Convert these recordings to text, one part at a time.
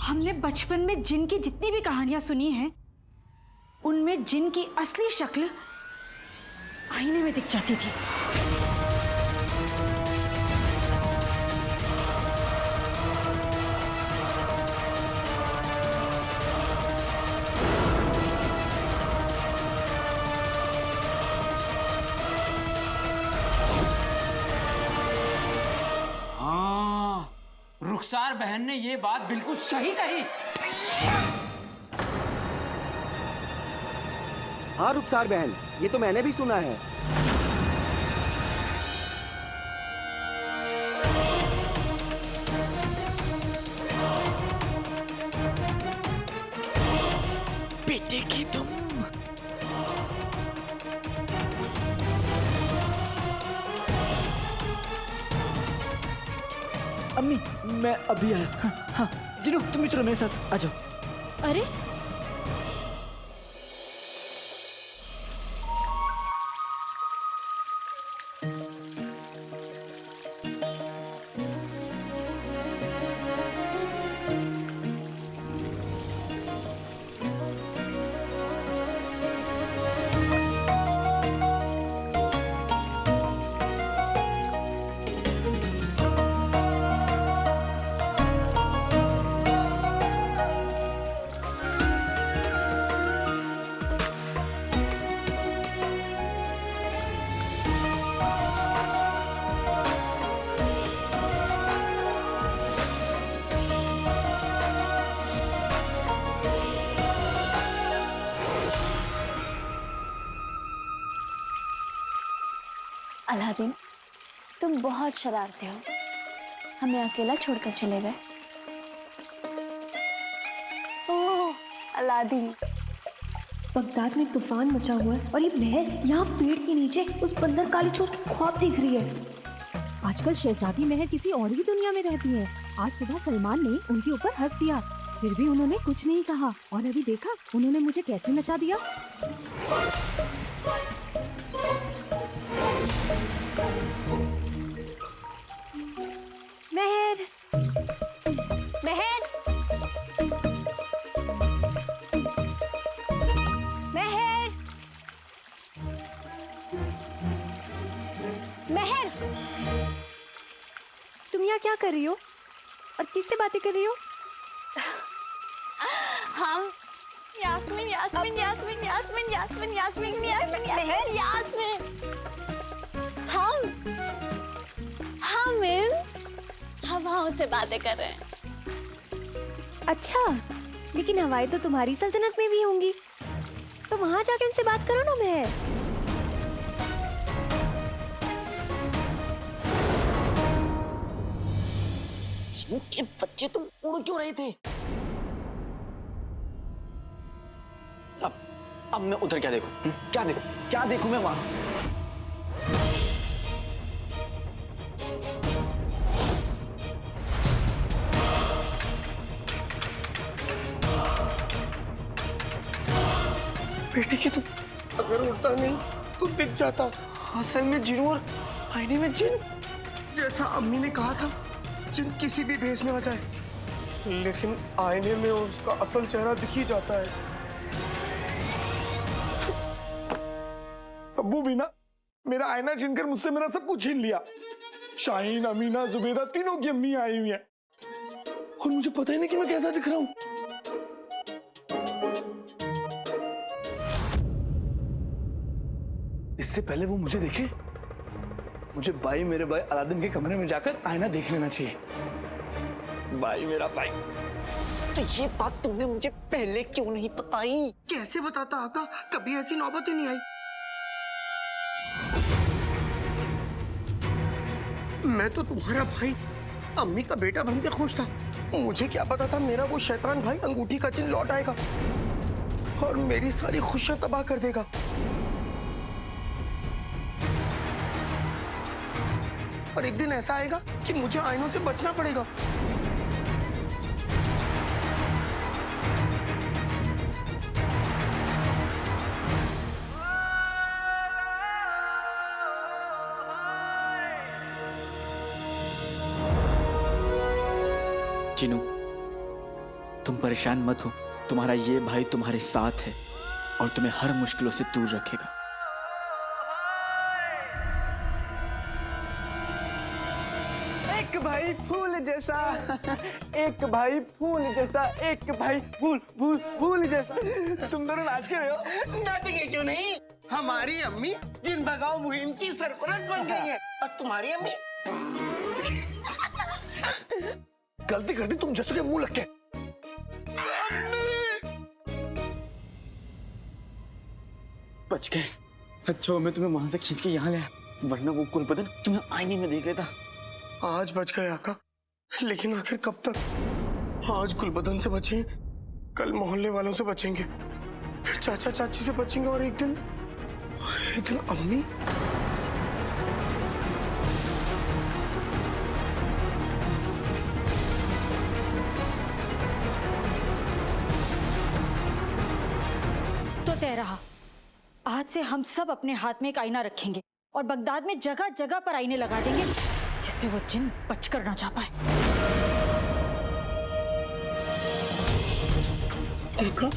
हमने बचपन में जिन की जितनी भी कहानियां सुनी हैं, उनमें जिन की असली शक्ल आईने में दिख जाती थी। हाँ, रुखसार बहन ने ये बात बिल्कुल सही कही। हाँ रुखसार बहन, ये तो मैंने भी सुना है। बेटे की तुम। अम्मी, मैं अभी आया। हाँ, हाँ। जिनू, तुम भी चलो मेरे साथ, आ जाओ। अरे अलादीन, तुम बहुत शरारती हो। हमें अकेला छोड़कर चले गए। ओह अलादीन, बगदाद में तूफान मचा हुआ है और ये महल यहाँ पेड़ के नीचे उस बंदर काली चोर की ख्वाब देख रही है। आजकल शहजादी महर किसी और ही दुनिया में रहती है। आज सुबह सलमान ने उनके ऊपर हंस दिया, फिर भी उन्होंने कुछ नहीं कहा। और अभी देखा उन्होंने मुझे कैसे नचा दिया। महर, महर, महर, महर, तुम यहाँ क्या कर रही हो और किससे बातें कर रही हो? हम यास्मीन यास्मीन यास्मीन यास्मीन यास्मीन यास्मीन यास्मीन यास्मीन हम इन हवाओं से बातें कर रहे हैं। अच्छा, लेकिन हवाएं तो तुम्हारी सल्तनत में भी होंगी, तो वहां जाके उनसे बात करो ना। महर, के बच्चे तुम उड़ क्यों रहे थे? अब मैं उधर क्या देखूं? क्या देखूं मैं वहां? बेटे की तुम अगर उड़ता नहीं तो दिख जाता। असल में जिन और आईने में जिन, जैसा अम्मी ने कहा था, जिन किसी भी भेष में आ जाए, लेकिन आईने में उसका असल चेहरा दिख ही जाता है। अब्बू भी ना मेरा आईना छीनकर मुझसे मेरा सब कुछ छीन लिया। शाहीन, अमीना, जुबेदा तीनों की अम्मी आई हुई है और मुझे पता ही नहीं कि मैं कैसा दिख रहा हूँ। इससे पहले वो मुझे देखे, मुझे मेरे भाई अलादीन के कमरे में जाकर आईना देख लेना चाहिए। मेरा भाई। तो ये बात तुमने मुझे पहले क्यों नहीं बताई? कैसे बताता आका, कभी ऐसी नौबत ही नहीं आई। मैं तो तुम्हारा भाई अम्मी का बेटा बन के खुश था। मुझे क्या पता था मेरा वो शैतान भाई अंगूठी का चिन्ह लौट आएगा और मेरी सारी खुशियां तबाह कर देगा। और एक दिन ऐसा आएगा कि मुझे आईनों से बचना पड़ेगा। जिनू, तुम परेशान मत हो, तुम्हारा ये भाई तुम्हारे साथ है और तुम्हें हर मुश्किलों से दूर रखेगा। एक भाई फूल जैसा, एक भाई फूल जैसा, एक भाई फूल फूल फूल जैसा। तुम दोनों नाच के रहे हो? नाचेंगे क्यों नहीं? हमारी अम्मी जिन भगाओ मुहिम की सरपरस्त बन गई है और तुम्हारी अम्मी गलती कर दी तुम जैसे के मुंह लग के। बच गए। अच्छा मैं तुम्हें वहां से खींच के यहाँ ले आया, वरना वो कुलपतन तुम्हें आईने में देख लेता। आज बच गए आका, लेकिन आखिर कब तक? आज कुलबदन से बचे, कल मोहल्ले वालों से बचेंगे, फिर चाचा चाची से बचेंगे और एक दिन अम्मी। तो तय रहा, आज से हम सब अपने हाथ में एक आईना रखेंगे और बगदाद में जगह जगह पर आईने लगा देंगे, जिससे वो जिन बचकर ना जा पाए। आका,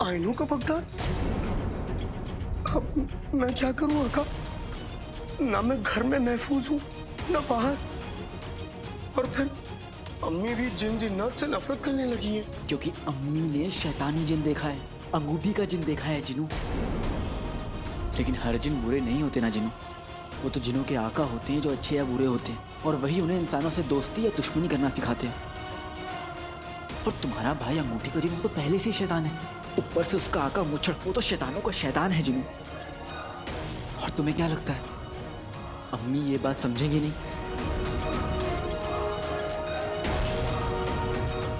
आईनों का बगदाद? अब मैं क्या करूं आका? ना मैं घर में महफूज हूं, ना बाहर। और फिर अम्मी भी जिन जिन्नात से नफरत करने लगी है। क्योंकि अम्मी ने शैतानी जिन देखा है, अंगूठी का जिन देखा है जिनू। लेकिन हर जिन बुरे नहीं होते ना जिनू, वो तो जिनों के आका होते हैं जो अच्छे या बुरे होते हैं, और वही उन्हें इंसानों से दोस्ती या दुश्मनी करना सिखाते हैं। और तुम्हारा भाई अंगूठी का जिन वो तो पहले से ही शैतान है, ऊपर से उसका आका मुच्छड़, वो तो शैतानों का शैतान है जिनू। और तुम्हें क्या लगता है अम्मी ये बात समझेंगी नहीं?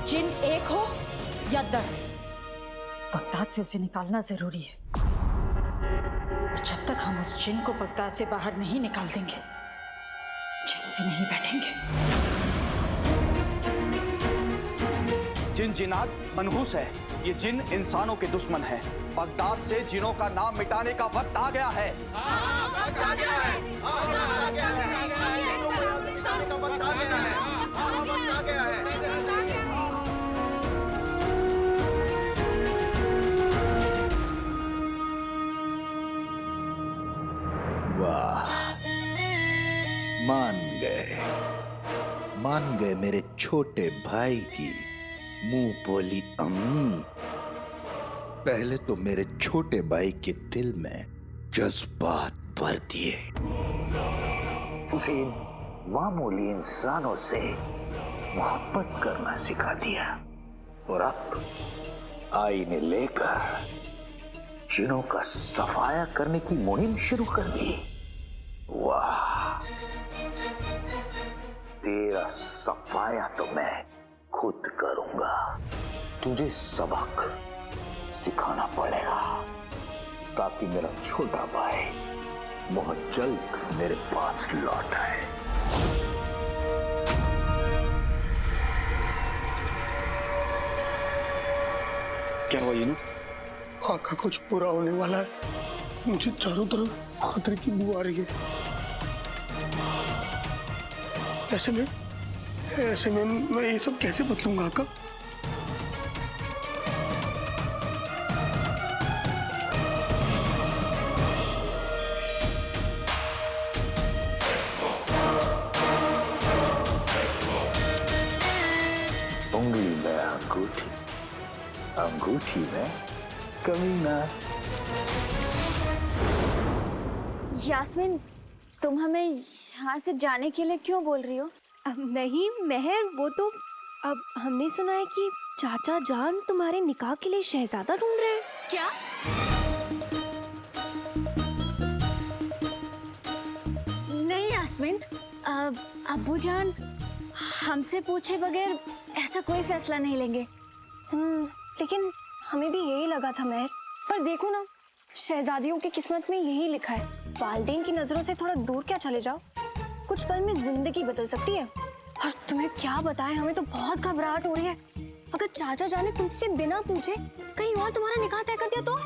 जिन एक हो या 10, बगदाद से उसे निकालना जरूरी है। और जब तक हम उस जिन को बगदाद से बाहर नहीं निकाल देंगे, चैन से नहीं बैठेंगे। जिन जिनात मनहूस है, ये जिन इंसानों के दुश्मन है। बगदाद से जिनों का नाम मिटाने का वक्त आ गया है। वाह, मान गए मेरे छोटे भाई की मुंह बोली अम्मी। पहले तो मेरे छोटे भाई के दिल में जज्बात भर दिए, उसे इन मामूली इंसानों से मोहब्बत करना सिखा दिया, और अब आईने लेकर जिनों का सफाया करने की मुहिम शुरू कर दी। वाह, तेरा सफाया तो मैं खुद करूंगा। तुझे सबक सिखाना पड़ेगा ताकि मेरा छोटा भाई बहुत जल्द मेरे पास लौट आए। क्या हुआ यीनू? आका कुछ पूरा होने वाला है। मुझे चारों तरफ खतरे की बू आ रही है। ऐसे में मैं ये सब कैसे बदलूंगा आका? उंगली में अंगूठी, अंगूठी में कमीना। यास्मीन, तुम हमें यहाँ से जाने के लिए क्यों बोल रही हो? नहीं मेहर, वो तो अब हमने सुना है कि चाचा जान तुम्हारे निकाह के लिए शहजादा ढूंढ रहे हैं। क्या? नहीं यास्मीन, अब्बू जान हमसे पूछे बगैर ऐसा कोई फैसला नहीं लेंगे। लेकिन हमें भी यही लगा था मेहर, पर देखो ना, शहजादियों की किस्मत में यही लिखा है, वालिदैन की नजरों से थोड़ा दूर क्या चले जाओ, कुछ पल में जिंदगी बदल सकती है। और तुम्हें क्या बताएं, हमें तो बहुत घबराहट हो रही है। अगर चाचा जाने तुमसे बिना पूछे कहीं और तुम्हारा निकाह तय कर दिया तो?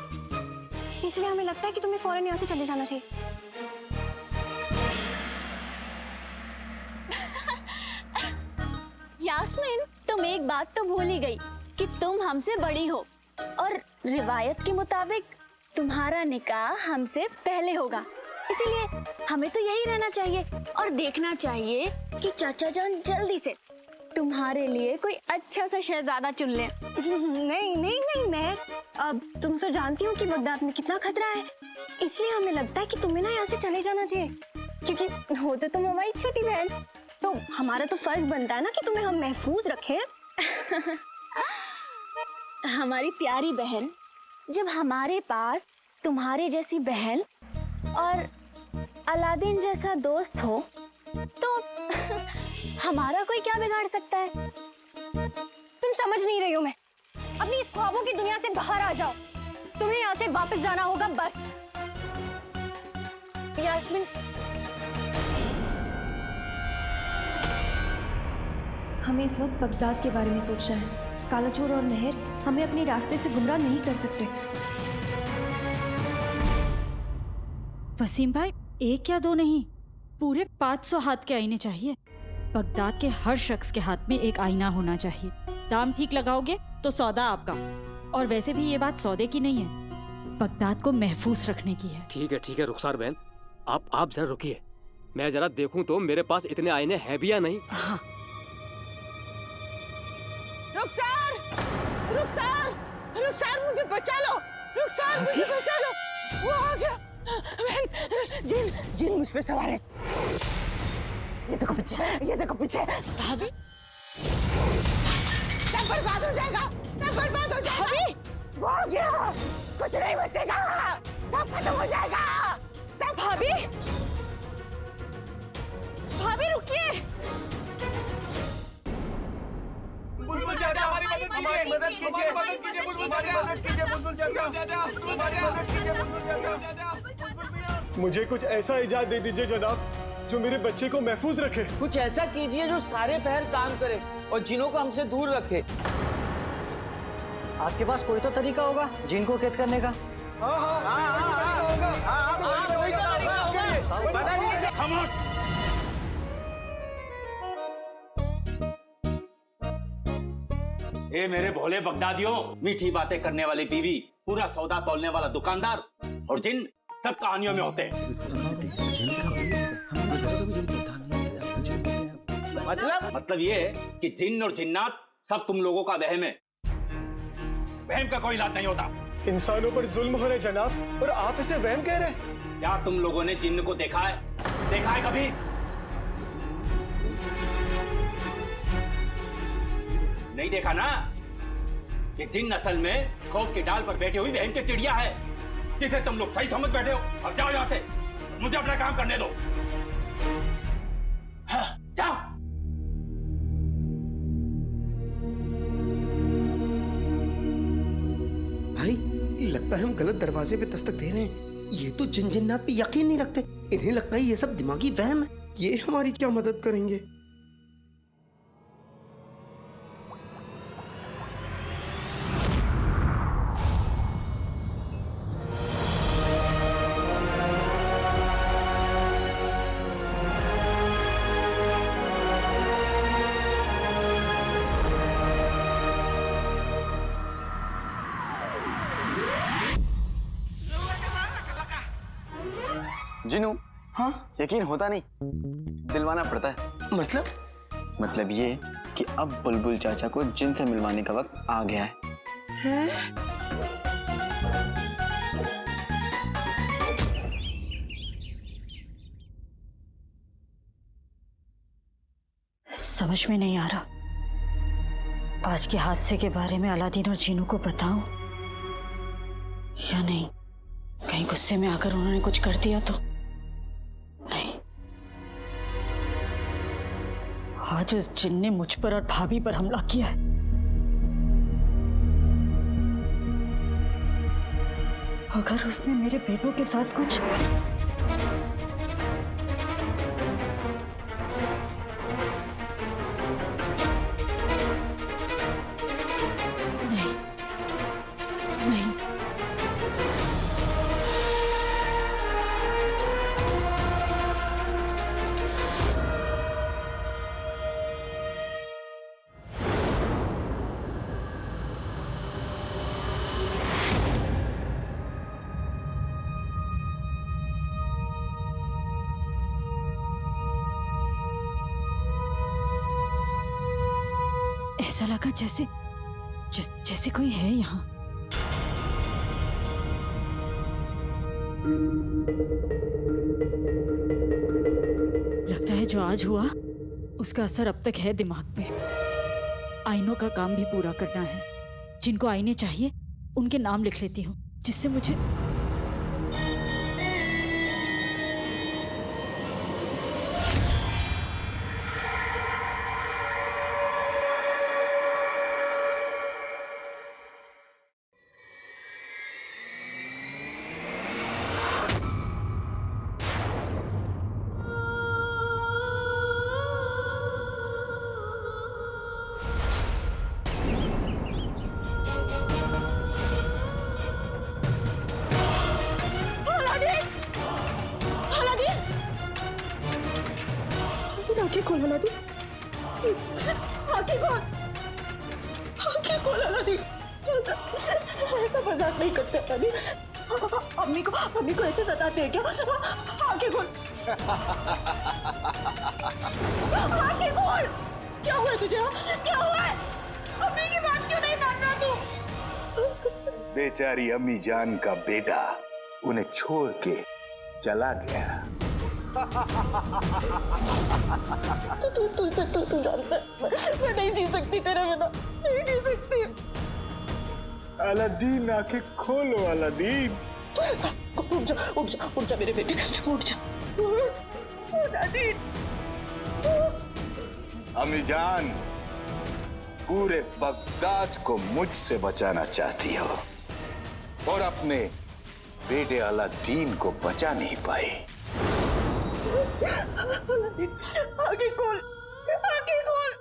इसलिए हमें लगता है कि तुम्हें फौरन यहाँ से चले जाना चाहिए। यास्मीन, तुम एक बात तो भूल ही गई, कि तुम हमसे बड़ी हो और रिवायत के मुताबिक तुम्हारा निकाह हमसे पहले होगा, इसीलिए हमें तो यही रहना चाहिए और देखना चाहिए कि चाचा जान जल्दी से तुम्हारे लिए कोई अच्छा सा शहजादा चुन ले। नहीं नहीं नहीं मेहर, अब तुम तो जानती हो कि बगदाद में कितना खतरा है, इसलिए हमें लगता है कि तुम्हें ना यहाँ से चले जाना चाहिए, क्योंकि होते तुम हमारी छोटी बहन, तो हमारा तो फर्ज बनता है ना कि तुम्हें हम महफूज रखें। हमारी प्यारी बहन, जब हमारे पास तुम्हारे जैसी बहन और अलादीन जैसा दोस्त हो तो हमारा कोई क्या बिगाड़ सकता है? तुम समझ नहीं रही हो, मैं अपनी इस ख्वाबों की दुनिया से बाहर आ जाओ, तुम्हें यहाँ से वापस जाना होगा बस। यास्मीन, हमें इस वक्त बगदाद के बारे में सोचना है। काला चोर और मेहर हमें अपने रास्ते से गुमराह नहीं कर सकते। वसीम भाई, एक या दो नहीं, पूरे 500 हाथ के आईने चाहिए। बगदाद के हर शख्स के हाथ में एक आईना होना चाहिए। दाम ठीक लगाओगे तो सौदा आपका, और वैसे भी ये बात सौदे की नहीं है, बगदाद को महफूज रखने की है। ठीक है रुखसार बहन, आप जरा रुकिए, मैं जरा देखूं तो मेरे पास इतने आईने हैं भी या नहीं। हाँ। रुखसार मुझे बचा लो, रुखसार मुझे बचा लो, वो आ गया। बहन, जिन मुझ पे सवार है। ये देखो पीछे, भाभी, सब बर्बाद हो जाएगा, भाभी, वो आ गया, कुछ नहीं बचेगा, सब खत्म हो जाएगा, सब। भाभी रुकिए। बुलबुल चाचा, हमारी मदद कीजिए, बुलबुल चाचा। मुझे कुछ ऐसा इजाज़त दे दीजिए जनाब, जो मेरे बच्चे को महफूज रखे। कुछ ऐसा कीजिए जो सारे पहर काम करे और जिनों को हमसे दूर रखे। आपके पास कोई तो तरीका होगा जिन को कैद करने का। ए मेरे भोले बगदादियों, मीठी बातें करने वाली बीवी, पूरा सौदा तौलने वाला दुकानदार और जिन सब कहानियों में होते हैं। मतलब ये कि जिन और जिन्नात सब तुम लोगों का वहम है। वहम का कोई इलाज नहीं होता। इंसानों पर जुल्म हो रहे जनाब, और आप इसे वहम कह रहे हैं? क्या तुम लोगों ने जिन्न को देखा है कभी? नहीं देखा ना? ये जिन्न असल में खौफ की डाल पर बैठी हुई वहम की चिड़िया है, जिसे तुम लोग सही समझ बैठे हो। अब जाओ यहाँ से, मुझे अपना काम करने दो। हाँ, जाओ। भाई, लगता है हम गलत दरवाजे पे दस्तक दे रहे हैं। ये तो जिन जिन्नात पे यकीन नहीं रखते, इन्हें लगता है ये सब दिमागी वहम है। ये हमारी क्या मदद करेंगे? जिनू, हाँ, यकीन होता नहीं, दिलवाना पड़ता है। मतलब ये कि अब बुलबुल चाचा को जिन से मिलवाने का वक्त आ गया है। समझ में नहीं आ रहा, आज के हादसे के बारे में अलादीन और जीनू को बताऊं या नहीं। कहीं गुस्से में आकर उन्होंने कुछ कर दिया तो नहीं। आज उस जिन ने मुझ पर और भाभी पर हमला किया है। अगर उसने मेरे बेटों के साथ कुछ नहीं, नहीं, ऐसा लगा जैसे कोई है यहाँ। लगता है जो आज हुआ उसका असर अब तक है दिमाग पे। आईनों का काम भी पूरा करना है। जिनको आईने चाहिए उनके नाम लिख लेती हूँ, जिससे मुझे आंखें खोल अलादीन, आंखें खोल, आंखें खोल अलादीन। ऐसा मजाक नहीं करते अलादीन। अम्मी को ऐसे सताते हैं क्या? आंखें खोल, आंखें खोल। क्या हुआ है तुझे? क्या हुआ है? अम्मी की बात क्यों नहीं मान रहा तू? बेचारी अम्मी जान का बेटा उन्हें छोड़ के चला गया। तू जानता है मैं नहीं जी सकती तेरे बिना, नहीं जी सकती। अलादीन आंखें खोलो अलादीन। उठ जा मेरे बेटे, उठ जा अलादीन। अम्मी जान पूरे बगदाद को मुझसे बचाना चाहती हो और अपने बेटे अलादीन को बचा नहीं पाई। आगे खोल, आगे खोल।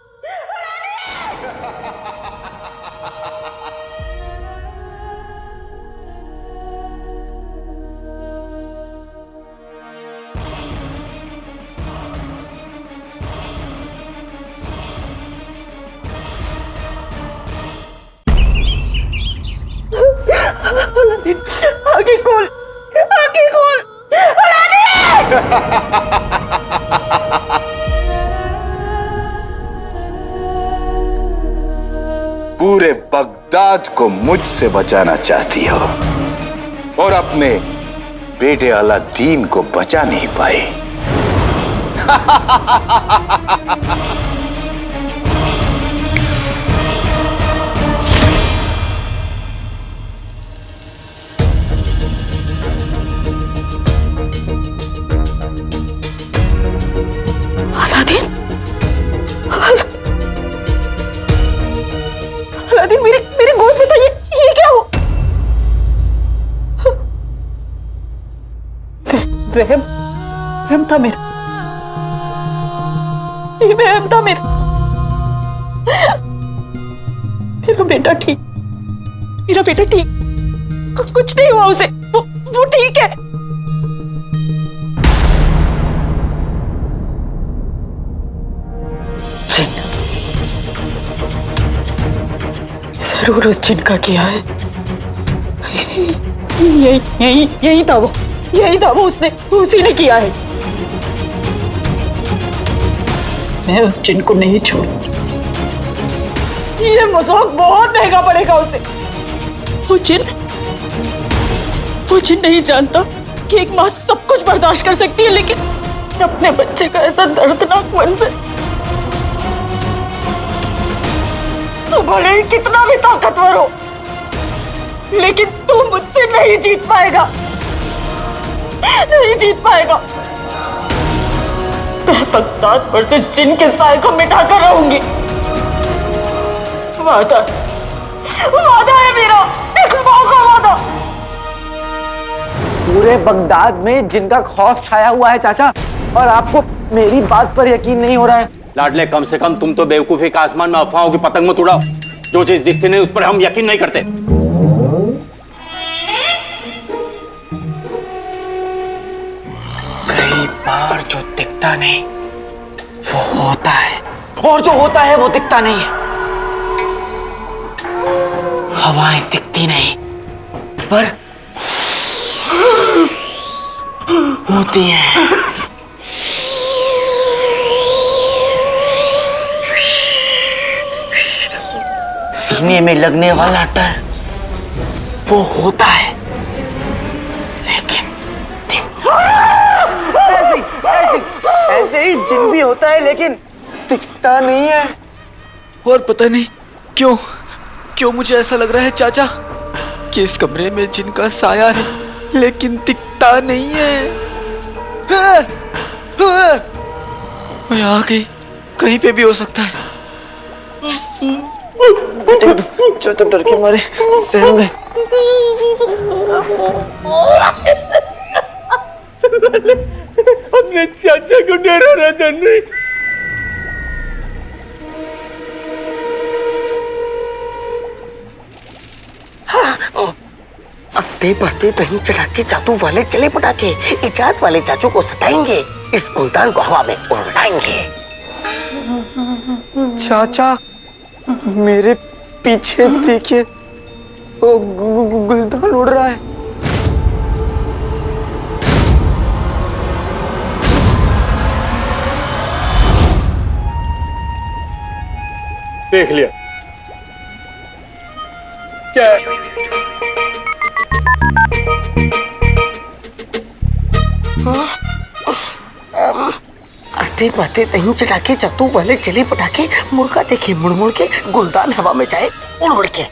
अलादीन आगे खोल, आगे खोल। पूरे बगदाद को मुझसे बचाना चाहती हो और अपने बेटे अलादीन को बचा नहीं पाई। अलादीन, अलादीन मेरी गोद में था, ये क्या हुआ? वहम था मेरा, ये वहम था मेरा। मेरा बेटा ठीक, मेरा बेटा ठीक, कुछ नहीं हुआ उसे, वो ठीक है। जरूर उस जिन का किया है। यही था वो, उसी ने किया है। मैं उस जिन को नहीं छोड़ूंगी। ये मजाक बहुत महंगा पड़ेगा उसे। वो जिन नहीं जानता कि एक माँ सब कुछ बर्दाश्त कर सकती है, लेकिन अपने बच्चे का ऐसा दर्दनाक मन से तू भले ही कितना भी ताकतवर हो, लेकिन तू मुझसे नहीं जीत पाएगा, नहीं जीत पाएगा। मैं बगदाद पर से जिन के साए को मिटाकर रहूंगी। वादा है मेरा, एक माँ का वादा। पूरे बगदाद में जिनका खौफ छाया हुआ है चाचा, और आपको मेरी बात पर यकीन नहीं हो रहा है। लाडले, कम से कम तुम तो बेवकूफी का आसमान में अफवाहों की पतंग मत उड़ाओ। जो चीज दिखती नहीं उस पर हम यकीन नहीं करते। कई बार जो दिखता नहीं वो होता है, और जो होता है वो दिखता नहीं है। हवाएं दिखती नहीं पर होती हैं। सीने में लगने वाला डर वो होता है, लेकिन ऐसे ही जिन भी होता है लेकिन दिखता नहीं है। और पता नहीं क्यों मुझे ऐसा लग रहा है चाचा कि इस कमरे में जिनका साया है लेकिन दिखता नहीं है। यहाँ कहीं पे भी हो सकता है। चाचा डर के मारे सहम गए। अपने चाचा को डराना नहीं। अगते बढ़ते दही चढ़ा के जादू वाले चले पटाखे इजाद वाले चाचू को सताएंगे, इस गुलदान को हवा में उड़ाएंगे। चाचा मेरे पीछे देखिए, वो गुलदान उड़ रहा है। देख लिया क्या? आते पाते दही चढ़ा के जादू वाले चले पटाखे, मुर्गा देखे मुड़ मुड़ के, गुलदान हवा में जाए उड़ उड़ के।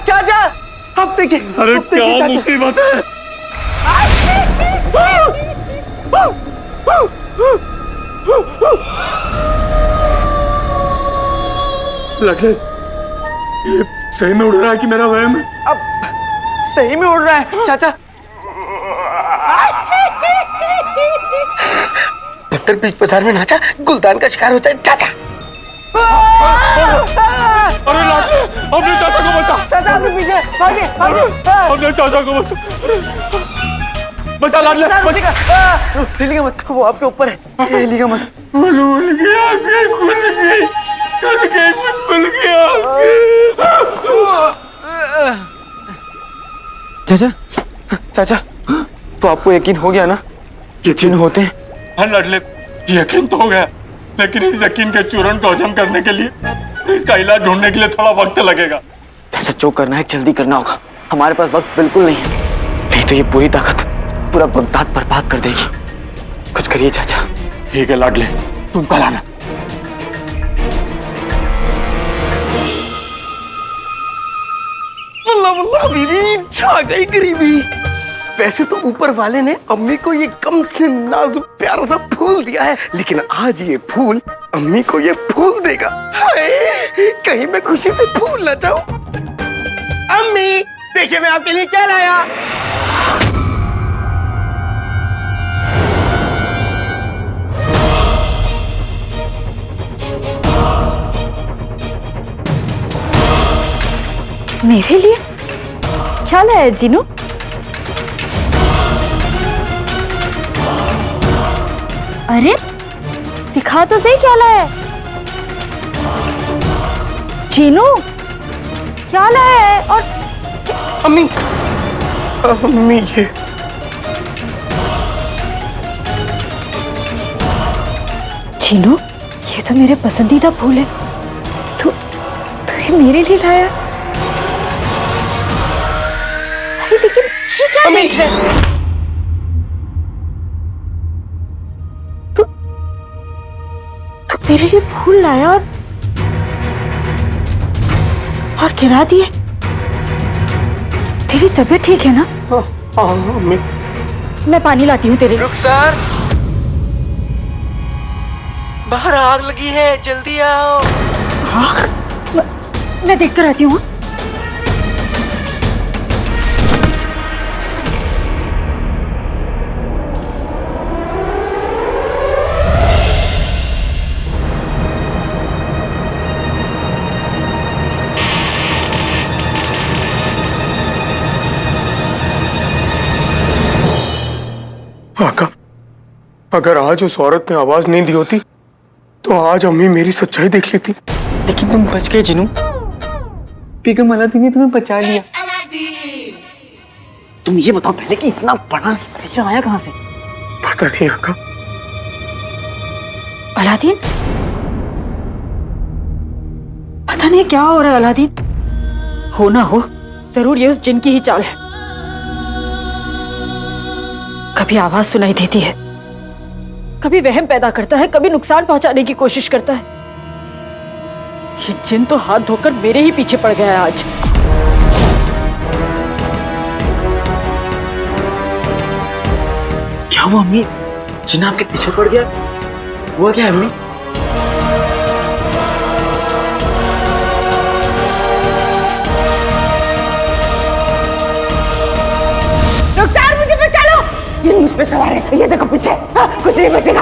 चाचा अब देखिए। अरे क्या मुसीबत है? लगे ये सही में उड़ रहा है कि मेरा वहम है? अब सही में उड़ रहा है चाचा। बंदर बीच बाजार में नाचा, गुलदान का शिकार हो जाए चाचा। अरे लाडले, अपने चाचा को बचा। चाचा अपने पीछे भागे अपने चाचा को बचा। बचा लाडले, हिलिएगा मत, वो आपके ऊपर है, हिलिएगा मत। खुल गया, खुल गया। चाचा चाचा तो आपको यकीन हो गया ना यकीन होते हैं? हाँ लाडले, यकीन तो हो गया, लेकिन इस यकीन के चूर्ण को हजम करने के लिए इसका इलाज ढूंढने के लिए थोड़ा वक्त लगेगा। चाचा जो करना है जल्दी करना होगा, हमारे पास वक्त बिल्कुल नहीं है, नहीं तो ये पूरी ताकत पूरा बगदाद बर्बाद कर देगी। कुछ करिए चाचा। ठीक है लाडले, तुम कल आना। वल्लाह बीबी छा गई गरीबी। वैसे तो ऊपर वाले ने अम्मी को ये कम से नाजुक प्यारा सा फूल दिया है, लेकिन आज ये फूल अम्मी को ये फूल देगा। हाय, कहीं मैं खुशी से फूल ना जाऊं। अम्मी देखिए मैं आपके लिए क्या लाया। मेरे लिए क्या लाया जीनू? अरे दिखा तो सही क्या लाया है। जीनू क्या लाया है? और अम्मी अम्मी ये जीनू ये तो मेरे पसंदीदा फूल है, तू ये मेरे लिए लाया? अरे लेकिन ये क्या देख है? तू मेरे लिए फूल लाया और गिरा दिए। तेरी तबीयत ठीक है ना? हाँ अम्मी। मैं पानी लाती हूँ तेरे लिए। रुखसार बाहर आग लगी है, जल्दी आओ। आग? मैं देखकर आती हूँ। आका, अगर आज उस औरत ने आवाज नहीं दी होती तो आज अम्मी मेरी सच्चाई देख लेती। लेकिन तुम बच गए जिनू, बेगम अलादीन ने तुम्हें बचा लिया। तुम ये बताओ पहले कि इतना बड़ा शीशा आया कहाँ से? पता नहीं आका। अलादीन पता नहीं क्या हो रहा है अलादीन। हो ना हो, जरूर ये उस जिन की ही चाल है। कभी आवाज सुनाई देती है, कभी वहम पैदा करता है, कभी नुकसान पहुंचाने की कोशिश करता है। ये जिन तो हाथ धोकर मेरे ही पीछे पड़ गया है आज। क्या हुआ अम्मी? जिन आपके पीछे पड़ गया? हुआ क्या अम्मी? रुखसार मुझे बचा लो, जिन मुझ पे सवार है। ये देखो पीछे, कुछ नहीं बचेगा।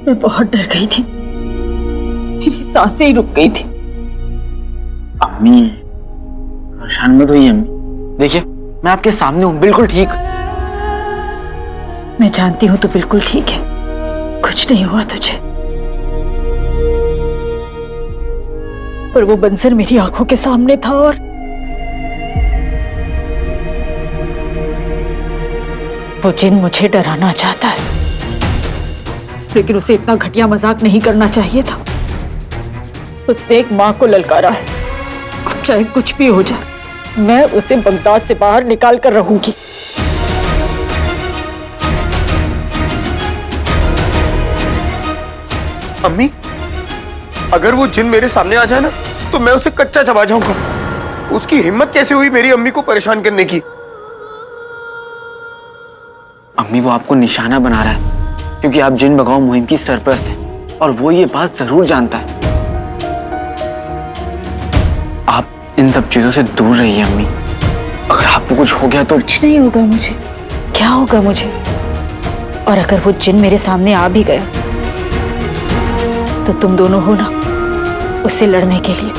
मैं बहुत डर गई थी, मेरी सांसें ही रुक गई थी। अम्मी परेशान मत होइए अम्मी, देखिए मैं आपके सामने हूँ, बिल्कुल ठीक। मैं जानती हूँ तो बिल्कुल ठीक है, कुछ नहीं हुआ तुझे। पर वो बंसर मेरी आंखों के सामने था और वो जिन मुझे डराना चाहता है, लेकिन उसे इतना घटिया मजाक नहीं करना चाहिए था। उसने एक मां को ललकारा है, अब चाहे कुछ भी हो जाए मैं उसे बगदाद से बाहर निकाल कर रहूंगी। अम्मी, अगर वो जिन मेरे सामने आ जाए ना तो मैं उसे कच्चा चबा जाऊंगा। उसकी हिम्मत कैसे हुई मेरी अम्मी को परेशान करने की? अम्मी वो आपको निशाना बना रहा है क्योंकि आप जिन भगाओ मुहिम की सरपरस्त हैं और वो ये बात जरूर जानता है। आप इन सब चीजों से दूर रहिए अम्मी, अगर आपको कुछ हो गया तो। कुछ नहीं होगा मुझे, क्या होगा मुझे? और अगर वो जिन मेरे सामने आ भी गया तो तुम दोनों हो ना उससे लड़ने के लिए।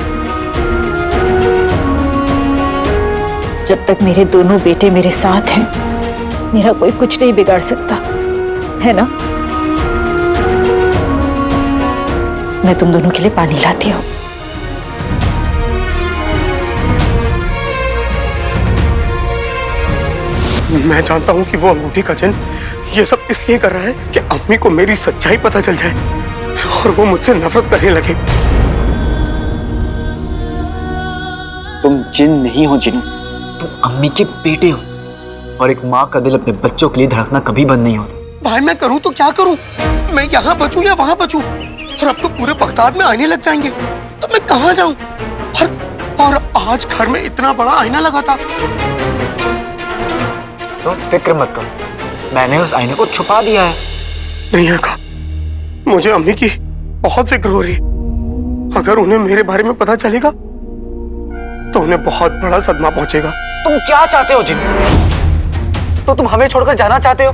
जब तक मेरे दोनों बेटे मेरे साथ हैं मेरा कोई कुछ नहीं बिगाड़ सकता, है ना? मैं तुम दोनों के लिए पानी लाती हूँ। मैं जानता हूँ कि वो अंगूठी का जिन ये सब इसलिए कर रहा है कि अम्मी को मेरी सच्चाई पता चल जाए और वो मुझसे नफरत करने लगे। तुम जिन नहीं हो जिनू, तुम अम्मी के बेटे हो और एक माँ का दिल अपने बच्चों के लिए धड़कना कभी बंद नहीं होता। भाई मैं करूँ तो क्या करूँ? मैं यहाँ बचूं या वहाँ बचूं? और अब तो पूरे बगदाद में आईने लग जाएंगे, तो मैं कहाँ जाऊँ? और आज घर में इतना बड़ा आईना लगा था। तुम फिक्र मत करो, मैंने उस आईने को छुपा दिया है। नहीं आका, मुझे अम्मी की बहुत फिक्र हो रही है। अगर उन्हें मेरे बारे में पता चलेगा तो उन्हें बहुत बड़ा सदमा पहुंचेगा। तुम क्या चाहते हो जिन? तो तुम हमें छोड़कर जाना चाहते हो?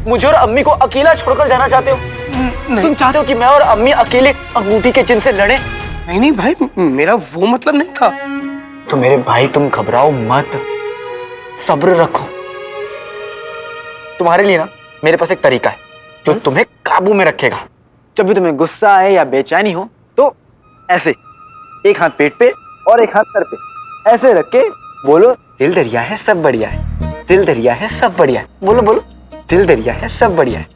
मुझे और अम्मी को अकेला छोड़कर जाना चाहते हो? तुम चाहते हो कि मैं और अम्मी अकेले अंगूठी के जिन से लड़े? नहीं भाई, मेरा वो मतलब नहीं था। तो मेरे भाई तुम घबराओ मत, सब्र रखो। तुम्हारे लिए ना मेरे पास एक तरीका है जो तुम्हें काबू में रखेगा। जब भी तुम्हें गुस्सा आए या बेचैनी हो तो ऐसे एक हाथ पेट पे और एक हाथ सर पे ऐसे रख के बोलो, दिल दरिया है सब बढ़िया है, दिल दरिया है सब बढ़िया है। बोलो बोलो, दिल दरिया है सब बढ़िया है।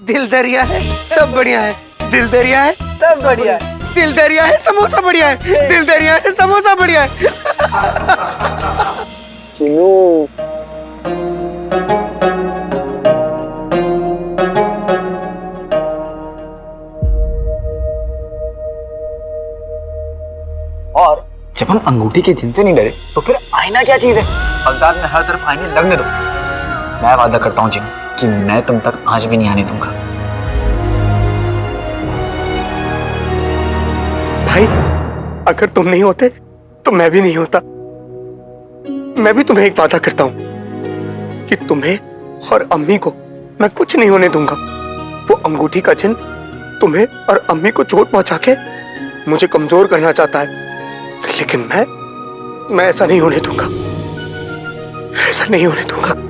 दिल दरिया है सब बढ़िया है, दिल दरिया है सब बढ़िया है, दिल दरिया है समोसा बढ़िया है, दिल दरिया है समोसा बढ़िया है। चिनू और जब हम अंगूठी के जिन से नहीं डरे तो फिर आईना क्या चीज है? बगदाद में हर तरफ आईने लगने दो। मैं वादा करता हूँ जिन कि मैं तुम तक आज भी नहीं आने दूंगा। भाई अगर तुम नहीं होते तो मैं भी नहीं होता। मैं भी तुम्हें एक वादा करता हूं कि तुम्हें और अम्मी को मैं कुछ नहीं होने दूंगा। वो अंगूठी का जिन तुम्हें और अम्मी को चोट पहुंचा के मुझे कमजोर करना चाहता है, लेकिन मैं ऐसा नहीं होने दूंगा, ऐसा नहीं होने दूंगा।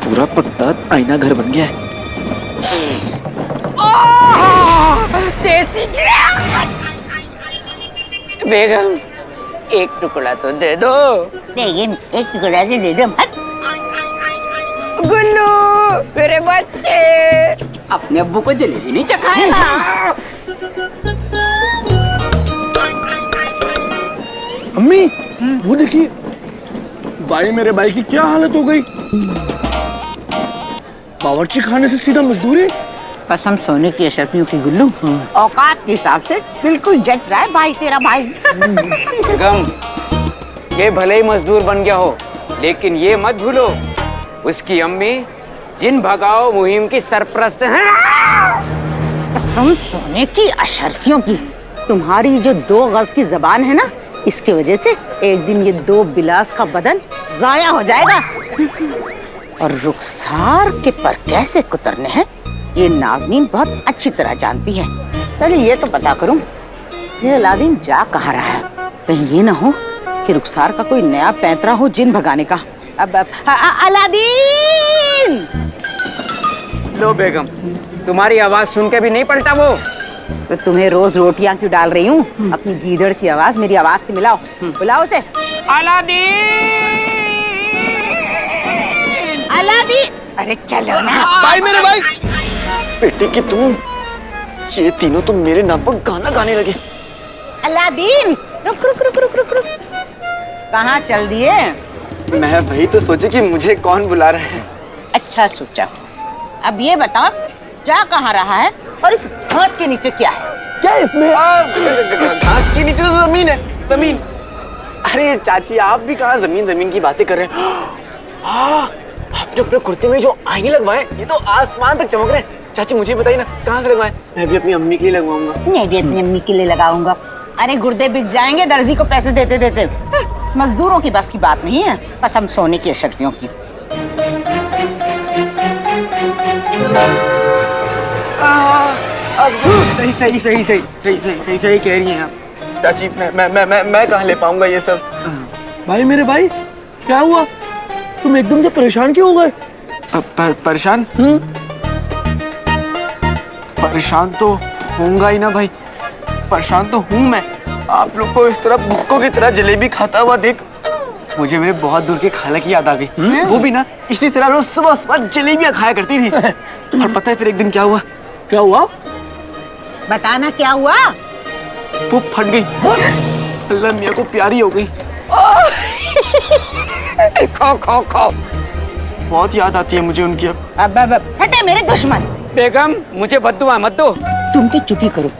पूरा बगदाद आईना घर बन गया है। देसी बेगम, एक टुकड़ा तो दे दो। बेगम, एक टुकड़ा दे दो। गुल्लू, मेरे बच्चे, अपने अब्बू को जलेबी नहीं चखाएगा। अम्मी, वो देखिए, भाई मेरे भाई की क्या हालत हो गई। बावर्ची खाने से सीधा मजदूरी। कसम सोने की अशरफियों की गुल्लू, औकात के हिसाब से बिल्कुल जच रहा है भाई तेरा भाई। बेगम, ये भले ही मजदूर बन गया हो, लेकिन ये मत भूलो उसकी अम्मी जिन भगाओ मुहिम की सरपरस्त हैं। कसम सोने की अशरफियों की, तुम्हारी जो 2 गज की जबान है ना, इसकी वजह से एक दिन ये 2 बिलास का बदन जाया हो जाएगा। और रुखसार के पर कैसे कुतरने हैं ये नाज़नीन बहुत अच्छी तरह जानती है। पहले ये तो पता करूं ये अलादीन जा कहाँ रहा है, कहीं ये ना हो कि रुखसार का कोई नया पैंतरा हो जिन भगाने का। अब अलादीन! लो बेगम, तुम्हारी आवाज सुन के भी नहीं पलटा वो। तो तुम्हें रोज रोटियां क्यों डाल रही हूँ? अपनी गीदड़ सी आवाज मेरी आवाज से मिलाओ, बुलाओ उसे। अलादीन! अरे चलो ना भाई मेरे भाई, बेटी की तुम, ये तीनों तुम मेरे नाम पर गाना गाने लगे। अलादीन, रुक रुक रुक रुक रुक रुक, कहाँ चल दिए? मैं वही तो सोचे कि मुझे कौन बुला रहे हैं। अच्छा सोचा। अब ये बताओ जा कहाँ रहा है और इस घास के नीचे क्या है? क्या इसमें? घास के नीचे तो जमीन है, जमीन। अरे चाची, आप भी कहाँ जमीन जमीन की बातें कर रहे हैं? आपने अपने कुर्ते में जो आईने लगवाए, ये तो आसमान तक चमक रहे हैं। चाची मुझे बताइए ना, कहाँ से लगवाए? मैं भी अपनी अम्मी के लिए लगवाऊंगा। मैं भी अपनी अम्मी के लिए लगाऊंगा। अरे गुर्दे बिक जाएंगे दर्जी को पैसे देते देते। मजदूरों की बस की बात नहीं है, कसम सोने की अशरफियों की। सही सही सही सही सही सही सही सही कह रही हैं आप। चाची मैं कहाँ ले पाऊंगा ये सब? भाई मेरे भाई, क्या हुआ? तुम एकदम से परेशान क्यों हो गए? परेशान? परेशान तो होऊंगा ही ना भाई, परेशान तो हूँ मैं। आप लोग को इस तरह भुक्कों की तरह जलेबी खाता हुआ देख मुझे मेरे बहुत दूर के खाला की याद आ गई। वो भी ना इसी तरह रोज सुबह सुबह जलेबियां खाया करती थी। और पता है फिर एक दिन क्या हुआ? क्या हुआ? बताना क्या हुआ? वो फट गई, अल्लाह मियाँ को प्यारी हो गई। खो खो खो। बहुत याद आती है मुझे उनकी अब। हटे मेरे दुश्मन। बेगम, मुझे बद्दुआ मत दो। तुम तो चुप ही करो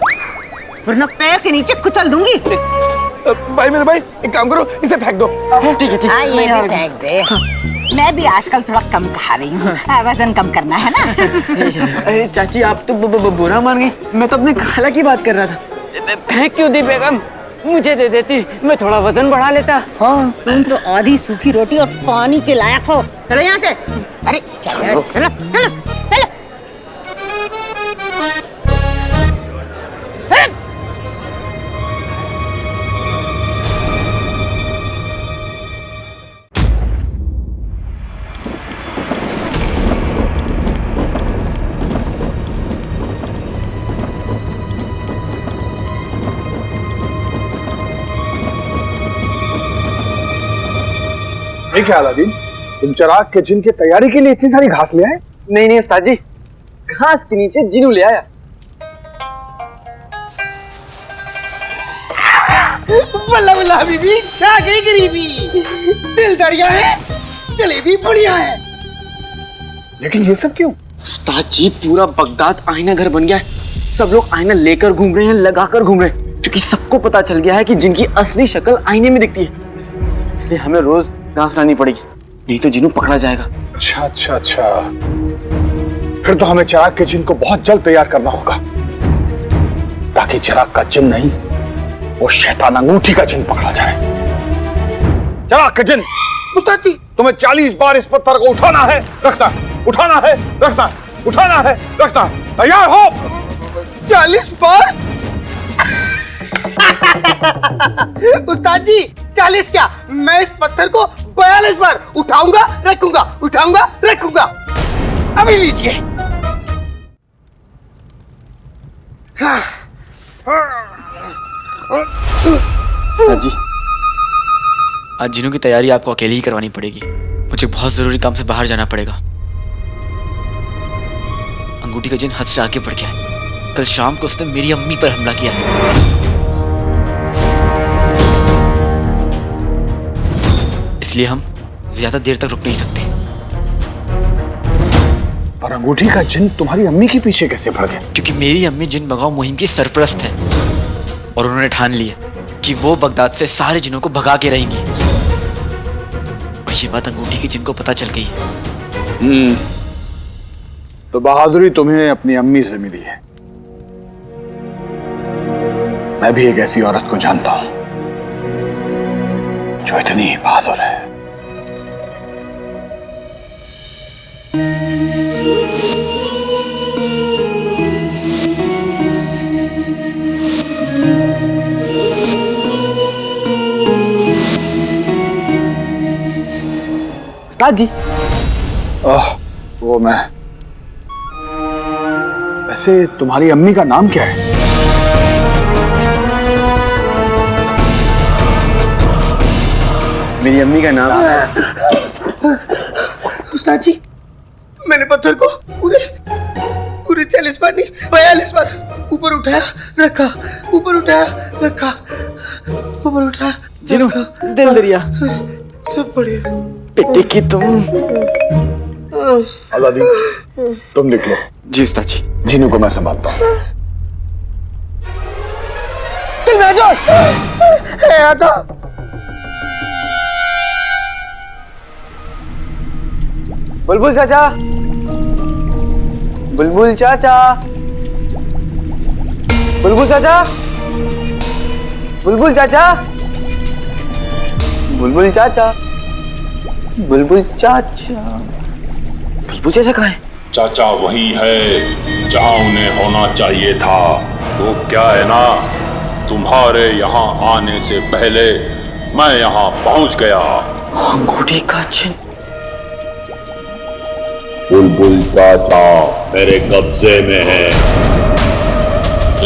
वरना पैर के नीचे कुचल दूंगी। भाई मेरे भाई, एक काम करो, इसे फेंक दो। ठीक है ठीक है। ये भी फेंक दे। मैं भी आजकल थोड़ा कम खा रही हूँ, वजन कम करना है ना। अरे चाची, आप तो बुरा मान गई, मैं तो अपने खाला की बात कर रहा था। फेंक क्यों दी बेगम? मुझे दे देती, मैं थोड़ा वजन बढ़ा लेता। हाँ, तुम तो आधी सूखी रोटी और पानी के लायक हो। चलो यहाँ से। अरे चलो चलो चलो चलो। ये क्या अलादीन, तुम चिराग के जिन की तैयारी के लिए इतनी सारी घास ले आए? नहीं उस्ताद जी, घास के नीचे जिनू ले आया। बल्ला बल्ला हबीबी, छा गई गरीबी। दिल दरिया है, जलेबी बढ़िया है। लेकिन ये सब क्यों? उस्ताद जी, पूरा बगदाद आईना घर बन गया है। सब लोग आईना लेकर घूम रहे हैं, लगाकर घूम रहे हैं, क्योंकि सबको पता चल गया है कि जिनकी असली शक्ल आईने में दिखती है। इसलिए हमें रोज घास लानी पड़ेगी, नहीं तो जिनू पकड़ा जाएगा। अच्छा अच्छा अच्छा, फिर तो हमें चिराग के जिन को बहुत जल्द तैयार करना होगा, ताकि चिराग का जिन नहीं, वो शैतान अंगूठी का जिन पकड़ा जाए। चिराग के जिन, उस्ताद जी, तुम्हें 40 बार इस पत्थर को उठाना है, रखना, उठाना है, रखना, उठाना है, रखना। तैयार हो? 40 बार? उस्ताद जी 40 क्या, मैं इस पत्थर को 42 बार उठाऊंगा, रखूंगा, उठाऊंगा, रखूंगा। अभी लीजिए। उस्ताद जी, आज जिनों की तैयारी आपको अकेले ही करवानी पड़ेगी। मुझे बहुत जरूरी काम से बाहर जाना पड़ेगा। अंगूठी का जिन हद से आगे बढ़ गया है। कल शाम को उसने मेरी अम्मी पर हमला किया है। इसलिए हम ज्यादा देर तक रुक नहीं सकते। पर अंगूठी का जिन तुम्हारी अम्मी के पीछे कैसे पड़ गया? क्योंकि मेरी अम्मी जिन भगाओ मुहिम की सरपरस्त है और उन्होंने ठान लिया कि वो बगदाद से सारे जिनों को भगा के रहेंगी। और ये बात अंगूठी के जिन को पता चल गई है। तो बहादुरी तुम्हें अपनी अम्मी से मिली है। मैं भी एक ऐसी औरत को जानता हूं जो इतनी ही बहादुर है। उस्ताद जी, वो मैं, वैसे तुम्हारी अम्मी का नाम क्या है? मेरी अम्मी का नाम उस्ताद जी, मैंने पत्थर को पूरे 40 बार नहीं 42 बार ऊपर उठाया, रखा, ऊपर उठाया, रखा, ऊपर उठाया, जिनू दिल दरिया, सब बढ़िया। पिट्टी की तुम। अलादीन, तुम निकलो। जी उस्ताद जी। जिनू को मैं संभालता हूँ। बुलबुल चाचा, बुलबुल चाचा, बुलबुल चाचा, बुलबुल चाचा, बुलबुल चाचा, बुलबुल चाचा। बुलबुल चाचा कहाँ है? चाचा वही है जहाँ उन्हें होना चाहिए था। वो क्या है ना, तुम्हारे यहाँ आने से पहले मैं यहाँ पहुँच गया। अंगूठी का चिन्ह। बुलबुल चाचा मेरे कब्जे में है।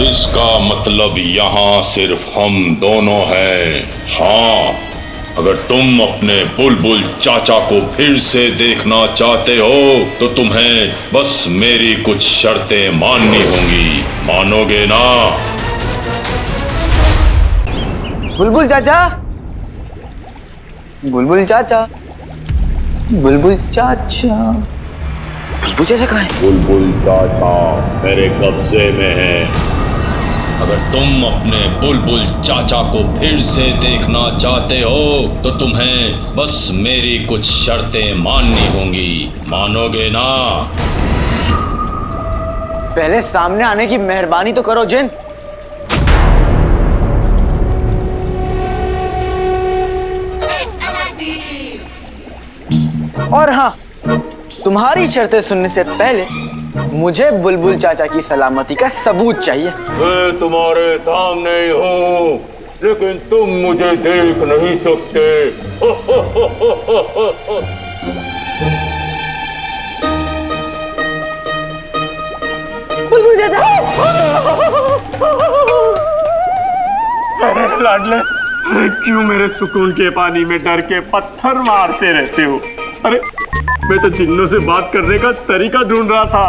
इसका मतलब यहाँ सिर्फ हम दोनों हैं। हाँ, अगर तुम अपने बुलबुल चाचा को फिर से देखना चाहते हो तो तुम्हें बस मेरी कुछ शर्तें माननी होंगी। मानोगे ना? बुलबुल चाचा, बुलबुल चाचा, बुलबुल चाचा। बुलबुल चाचा कहाँ है? बुलबुल चाचा मेरे कब्जे में है। अगर तुम अपने बुलबुल चाचा को फिर से देखना चाहते हो तो तुम्हें बस मेरी कुछ शर्तें माननी होंगी। मानोगे ना? पहले सामने आने की मेहरबानी तो करो जिन। और हाँ, तुम्हारी शर्तें सुनने से पहले मुझे बुलबुल चाचा की सलामती का सबूत चाहिए। मैं तुम्हारे सामने ही हूँ, लेकिन तुम मुझे देख नहीं सकते। बुलबुल चाचा। अरे लाडले, क्यों मेरे सुकून के पानी में डर के पत्थर मारते रहते हो? अरे मैं तो जिन्नों से बात करने का तरीका ढूंढ रहा था।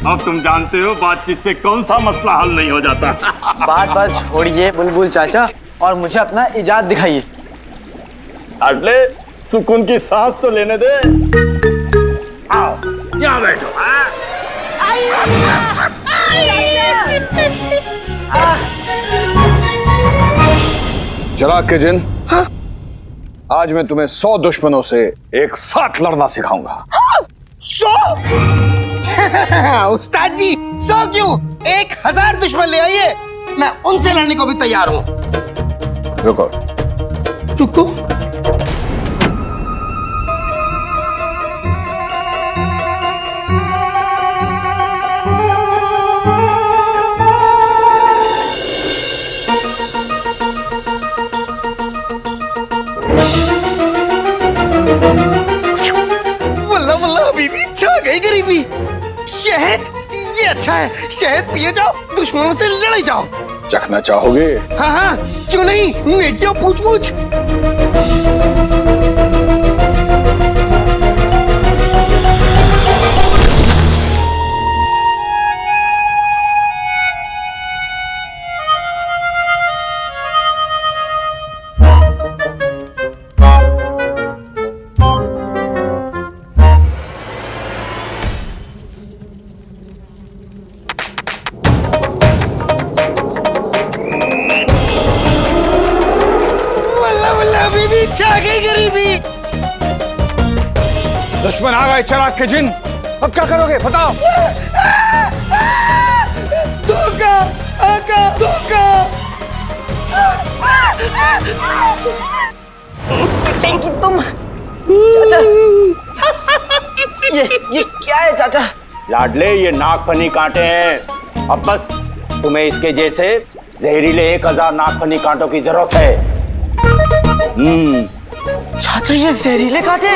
अब तुम जानते हो बातचीत से कौन सा मसला हल नहीं हो जाता। बात छोड़िए बुलबुल चाचा और मुझे अपना इजाद दिखाइए। लाडले, सुकून की सांस तो लेने दे। आओ, यहाँ बैठो। चिराग के जिन, आज मैं तुम्हें 100 दुश्मनों से एक साथ लड़ना सिखाऊंगा। 100? उस्ताद जी 100 क्यों 1000 दुश्मन ले आइए, मैं उनसे लड़ने को भी तैयार हूँ। रुको रुको। वल्ला वल्ला अभी भी छा गई गरीबी। शहद ये अच्छा है, शहद पिए जाओ, दुश्मनों से लड़ाई जाओ। चखना चाहोगे? हाँ हाँ क्यों नहीं, नेकियों पूछ पूछ। छा गई गरीबी। दुश्मन आ गए चिराग के जिन, अब क्या करोगे बताओ? धोखा आका, धोखा। पिटेंगी तुम चाचा। ये क्या है चाचा? लाडले ये नागफनी कांटे हैं। अब बस तुम्हें इसके जैसे जहरीले 1000 नागफनी कांटों की जरूरत है। चाचा ये जहरीले कांटे?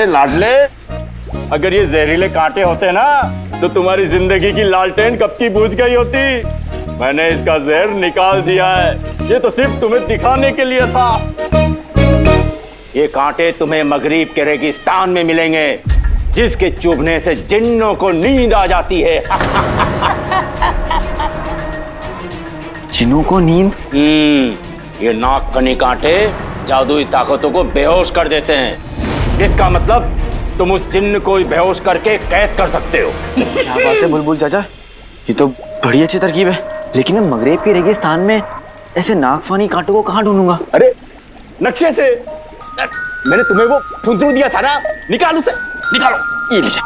लाडले अगर ये जहरीले कांटे होते ना तो तुम्हारी जिंदगी की लालटेन कब की बुझ गई होती। मैंने इसका जहर निकाल दिया है, ये तो सिर्फ तुम्हें दिखाने के लिए था। ये कांटे तुम्हें मगरिब के रेगिस्तान में मिलेंगे, जिसके चुभने से जिन्नों को नींद आ जाती है। जिन्नों को नींद? ये नागफनी कांटे जादुई ताकतों को बेहोश कर देते हैं, जिसका मतलब तुम उस जिन्न को बेहोश करके कैद कर सकते हो। क्या बात है बुलबुल चाचा, ये तो बड़ी अच्छी तरकीब है। लेकिन मैं मगरेब के रेगिस्तान में ऐसे नागफनी कांटों को कहाँ ढूंढूंगा? अरे नक्शे से मैंने तुम्हें वो फुंदरू दिया था ना, निकालो उसे, निकालो। ये लीजिए।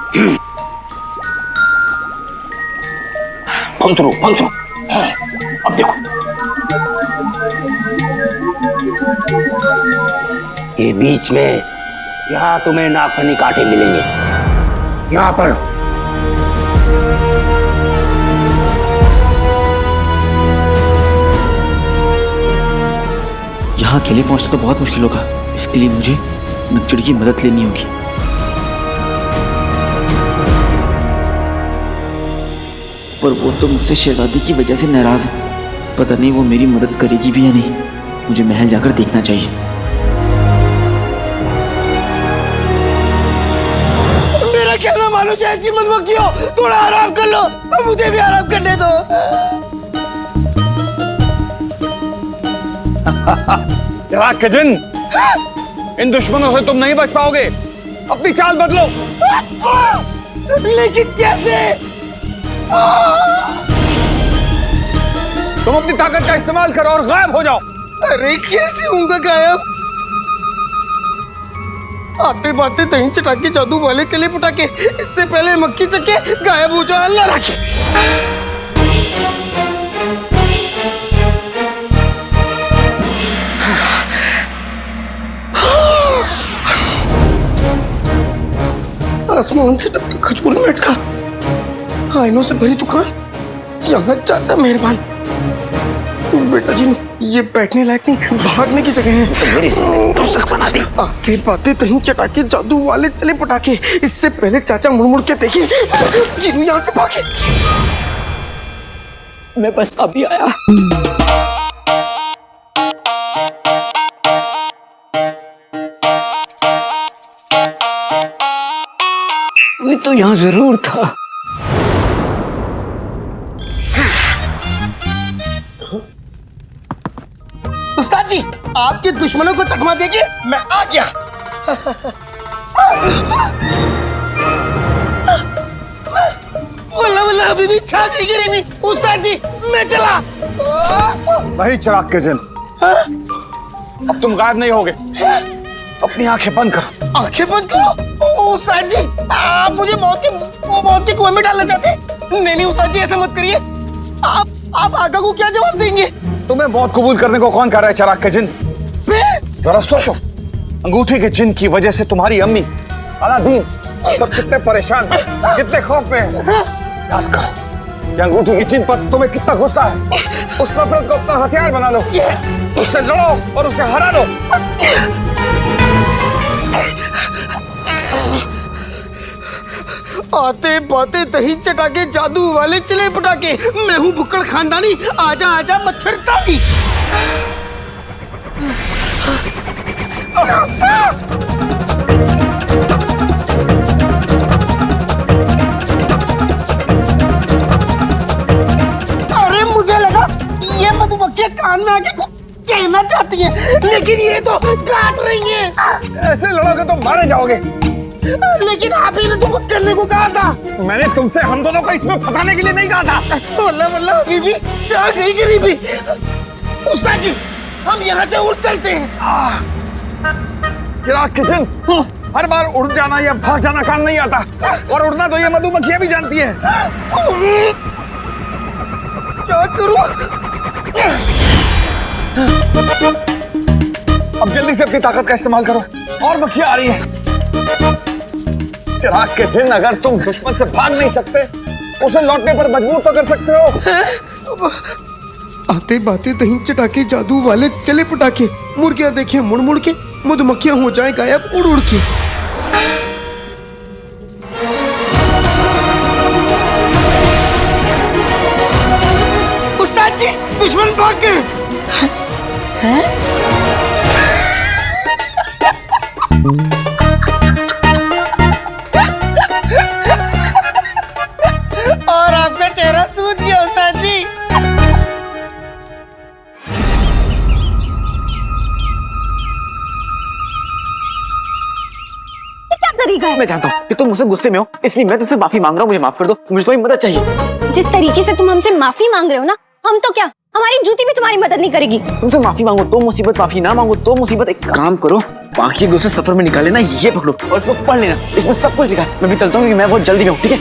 फुंदरू फुंदरू। अब देखो ये बीच में, यहाँ तुम्हें नागफनी कांटे मिलेंगे, यहाँ पर। यहाँ अकेले पहुंचना तो बहुत मुश्किल होगा, इसके लिए मुझे नकचड़ी की मदद लेनी होगी। पर वो तो मुझसे शहजादी की वजह से नाराज है, पता नहीं वो मेरी मदद करेगी भी या नहीं। मुझे महल जाकर देखना चाहिए। मेरा कहना मानो, चाहे मत बकियो, थोड़ा आराम कर लो, मुझे भी आराम करने दो। चिराग के जिन, इन दुश्मनों से तुम नहीं बच पाओगे, अपनी चाल बदलो। लेकिन कैसे? तुम अपनी ताकत का इस्तेमाल करो और गायब हो जाओ। अरे कैसे होऊंगा गायब? आते बाते दही चटाके जादू वाले चले पुटाके, इससे पहले मक्खी चक्के गायब हो जाओ। अल्लाह रखे। आसमान से टपका खजूर में अटका, आईनों से भरी दुकान, यहाँ चाचा मेहरबान। बेटा जी ये बैठने लायक नहीं, भागने की जगह है। आते बातें दही चटाके जादू वाले चले पटाके, इससे पहले चाचा मुड़ मुड़ के देखे, जीनू यहाँ से भागे। मैं बस अभी आया। मैं तो यहाँ जरूर था। उस्ताद जी आपके दुश्मनों को चकमा देके मैं आ गया। वल्ला वल्ला अभी भी छा गई गरीबी। उस्ताद जी मैं चला। नहीं चिराग के जिन, अब तुम गायब नहीं होगे, अब अपनी आंखें बंद करो। आंखें बंद करो? उस्ताद जी, आप मुझे मौत के कुएं में डालना चाहते हैं? नहीं उस्ताद जी, ऐसा मत करिए। आप आका को क्या जवाब देंगे? तुम्हें मौत कबूल करने को कौन कह रहा है चिराग के जिन? जरा सोचो, अंगूठी के जिन की वजह से तुम्हारी अम्मी, अलादीन सब कितने परेशान हैं, कितने खौफ में हैं। याद करो कि अंगूठी के जिन पर तुम्हें कितना गुस्सा है। उस नफरत को अपना हथियार बना लो, उससे लड़ो और उसे हरा लो। आते बातें दही चटाके, जादू वाले चले पटाके। मैं हूँ भुक्कड़ खानदानी, आजा आजा मच्छरदानी। अरे मुझे लगा ये मधुमक्खियाँ कान में आके कुछ कहना चाहती हैं, लेकिन ये तो काट रही हैं। ऐसे लड़ोगे तो मारे जाओगे। लेकिन आप ही ने तो कुछ करने को कहा था। मैंने तुमसे हम दोनों को इसमें फंसाने के लिए नहीं कहा था। वल्ला वल्ला बीबी, चाह गई गरीबी। उस्ताद जी, हम यहाँ से उड़ चलते हैं। चिराग के जिन, हर बार उड़ जाना या भाग जाना काम नहीं आता, और उड़ना तो ये मधुमक्खियां भी जानती हैं। क्या करूं? अब जल्दी से अपनी ताकत का इस्तेमाल करो, और मक्खियां आ रही हैं। चिराग के जिन, अगर तुम दुश्मन से भाग नहीं सकते, उसे लौटने पर मजबूर तो कर सकते हो। आते बातें दही चटाके, जादू वाले चले पटाके। मुर्गियां देखें मुड़ मुड़ के, मधुमक्खियां हो जाएं गायब उड़ उड़ के। उस्ताद जी, दुश्मन भाग गए। हैं? और आपका चेहरा सूझ गया उस्ताद जी। क्या तरीका है? मैं जानता हूँ कि तुम मुझसे गुस्से में हो, इसलिए मैं तुमसे माफी मांग रहा हूँ। मुझे माफ कर दो, मुझे तुम्हारी मदद चाहिए। जिस तरीके से तुम हमसे माफी मांग रहे हो ना, हम तो क्या, हमारी जूती भी तुम्हारी मदद नहीं करेगी। तुमसे माफी मांगो तो मुसीबत, माफी ना मांगो तो मुसीबत। एक काम करो, बाकी गुस्से सफर में निकाले ना, ये पकड़ो और इसको पढ़ लेना, इसमें सब कुछ लिखा है। मैं भी चलता हूँ क्योंकि मैं बहुत जल्दी में हूँ, ठीक है?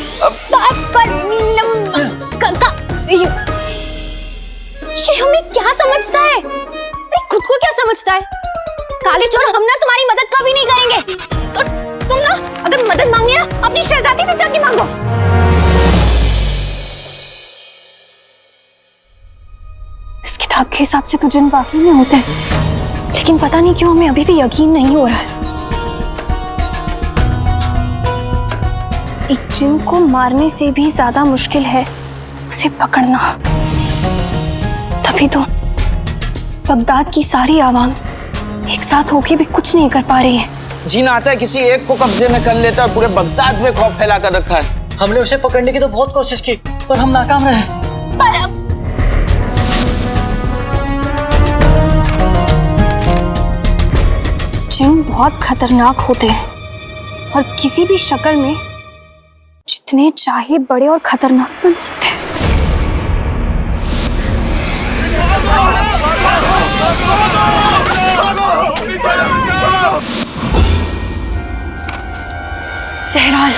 ये हमें क्या समझता है? खुद को क्या समझता है? काले चोर, हम ना तुम्हारी मदद कभी नहीं करेंगे। तो तुम ना अगर मदद मांगनी है ना, अपनी शहजादी से जाके मांगो। इस किताब के हिसाब से तो जिन बाकी में होते हैं, लेकिन पता नहीं क्यों हमें अभी भी यकीन नहीं हो रहा है। एक जिन को मारने से भी ज्यादा मुश्किल है उसे पकड़ना। तभी तो बगदाद की सारी आवाम एक साथ होके भी कुछ नहीं कर पा रही है। जिन आता है किसी एक को कब्जे में कर लेता है, पूरे बगदाद में खौफ फैला कर रखा है। हमने उसे पकड़ने की तो बहुत कोशिश की, पर हम नाकाम रहे। जिन बहुत खतरनाक होते हैं और किसी भी शक्ल में जितने चाहे बड़े और खतरनाक बन सकते हैं। जहराल,